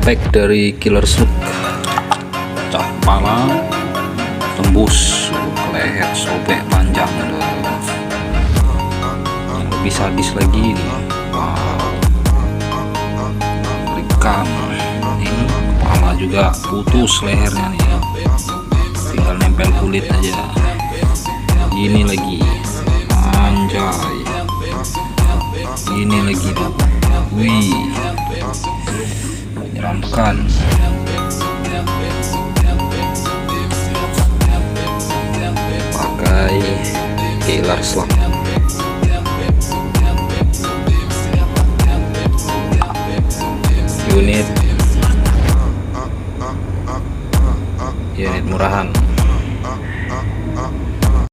impact dari killer slug, pecah kepala, tembus ke leher, sobek panjang. Yang lebih sadis lagi nih, wow, mengerikan. Ini kepala juga putus lehernya nih, tinggal nempel kulit aja. Ini lagi, anjay, ini lagi tuh, wih, menyeramkan. Pakai killer slug. Unit murahan.